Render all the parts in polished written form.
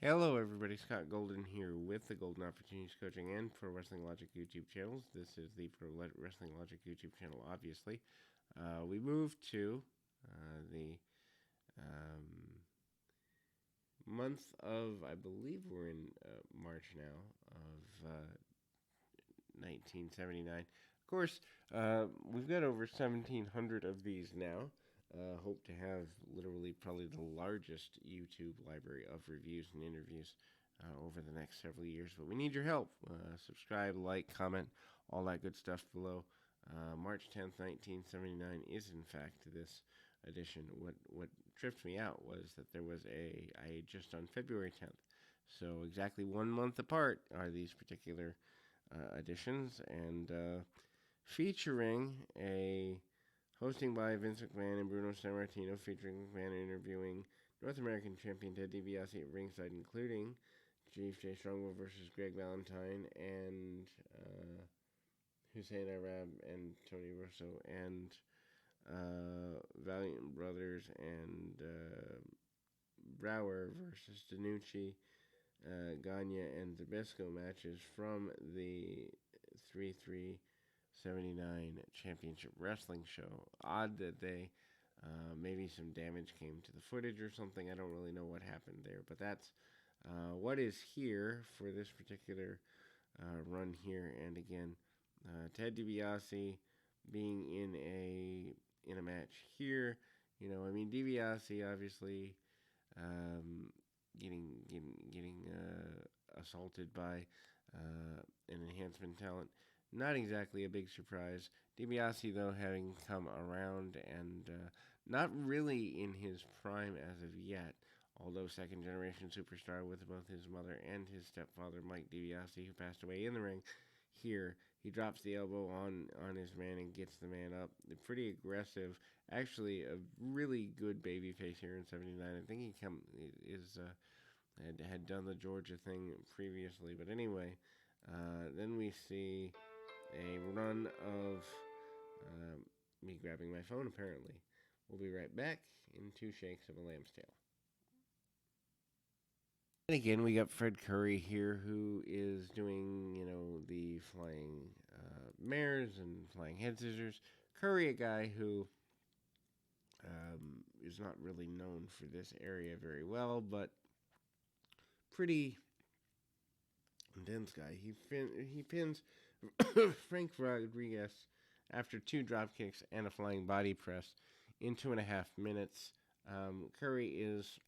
Hello, everybody. Scott Golden here with the Golden Opportunities Coaching and Pro Wrestling Logic YouTube channels. This is the Wrestling Logic YouTube channel, obviously. We moved to the month of, I believe we're in March now, of 1979. Of course, we've got over 1,700 of these now. Hope to have literally probably the largest YouTube library of reviews and interviews over the next several years. But we need your help. Subscribe, like, comment, all that good stuff below. March 10th, 1979 is in fact this edition. What tripped me out was that there was I just on February 10th. So exactly 1 month apart are these particular editions, and featuring a hosting by Vince McMahon and Bruno Sammartino, featuring McMahon interviewing North American champion Ted DiBiase at ringside, including Chief Jay Strongbow versus Greg Valentine and Hussein Arab and Tony Russo and Valiant Brothers and Brower versus DiNucci, Gagne, and Zbyszko matches from the 3/3/79 Championship Wrestling show. Odd that they maybe some damage came to the footage or something. I don't really know what happened there, but that's what is here for this particular run here. And again, Ted DiBiase being in a match here. DiBiase obviously getting assaulted by an enhancement talent. Not exactly a big surprise. DiBiase, though, having come around and not really in his prime as of yet, although second generation superstar with both his mother and his stepfather, Mike DiBiase, who passed away in the ring. Here, he drops the elbow on his man and gets the man up. Pretty aggressive. Actually, a really good babyface here in '79. I think had done the Georgia thing previously. But anyway, then we see a run of me grabbing my phone, apparently. We'll be right back in 2 shakes of a lamb's tail. And again, we got Fred Curry here, who is doing, the flying mares and flying head scissors. Curry, a guy who is not really known for this area very well, but pretty intense guy. He pins Frank Rodriguez after 2 drop kicks and a flying body press in 2.5 minutes. Curry is,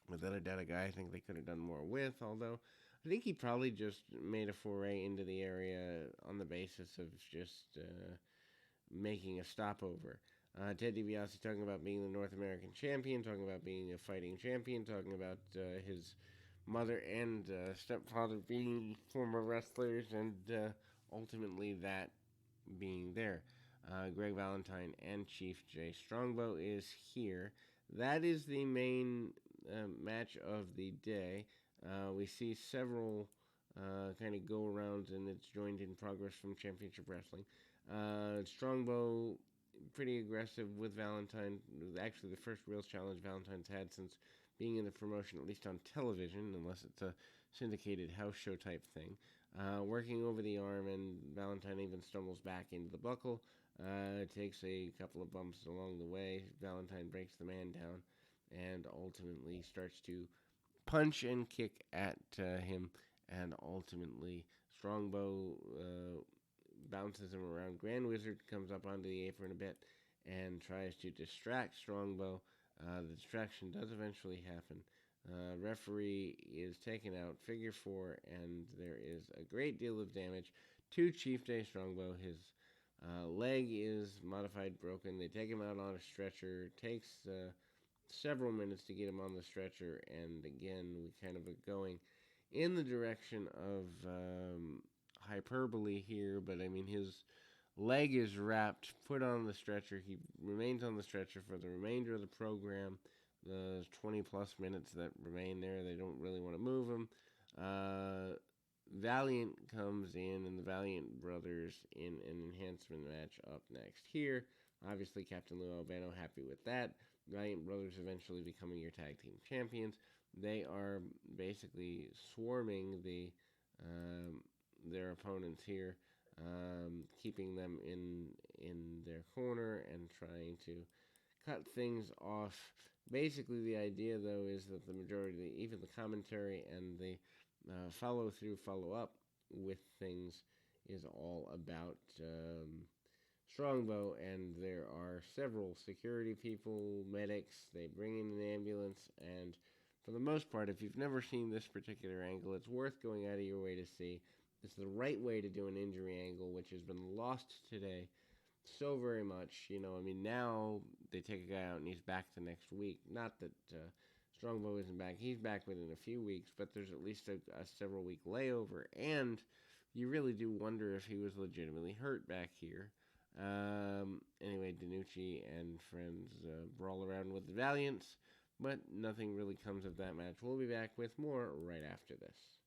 without a doubt, a guy I think they could have done more with, although I think he probably just made a foray into the area on the basis of just making a stopover. Ted DiBiase talking about being the North American champion, talking about being a fighting champion, talking about his mother and stepfather being former wrestlers, and ultimately that being there. Greg Valentine and Chief Jay Strongbow is here. That is the main match of the day. We see several kind of go arounds, and it's joined in progress from Championship Wrestling. Strongbow pretty aggressive with Valentine. Actually, the first real challenge Valentine's had since being in the promotion, at least on television, unless it's a syndicated house show type thing. Working over the arm, and Valentine even stumbles back into the buckle. Takes a couple of bumps along the way. Valentine breaks the man down and ultimately starts to punch and kick at him, and ultimately Strongbow bounces him around. Grand Wizard comes up onto the apron a bit and tries to distract Strongbow. The distraction does eventually happen. Referee is taken out, figure 4, and there is a great deal of damage to Chief Jay Strongbow. His leg is modified broken. They take him out on a stretcher. Takes several minutes to get him on the stretcher, and again, we kind of are going in the direction of hyperbole here, but I mean, his leg is wrapped, put on the stretcher. He remains on the stretcher for the remainder of the program. The 20 plus minutes that remain there, they don't really want to move him. Valiant comes in, and the Valiant brothers in an enhancement match up next here. Obviously, Captain Lou Albano happy with that. Valiant brothers eventually becoming your tag team champions. they are basically swarming their opponents here, keeping them in their corner and trying to cut things off. Basically, the idea though is that the majority, even the commentary and the follow through, follow up with things, is all about Strongbow, and there are several security people, medics. They bring in an ambulance, and for the most part, if you've never seen this particular angle, it's worth going out of your way to see. It's the right way to do an injury angle, which has been lost today so very much. I mean, now they take a guy out and he's back the next week. Not that Strongbow isn't back. He's back within a few weeks, but there's at least a several week layover, and you really do wonder if he was legitimately hurt back here. Anyway, DiNucci and friends brawl around with the Valiants, but nothing really comes of that match. We'll be back with more right after this.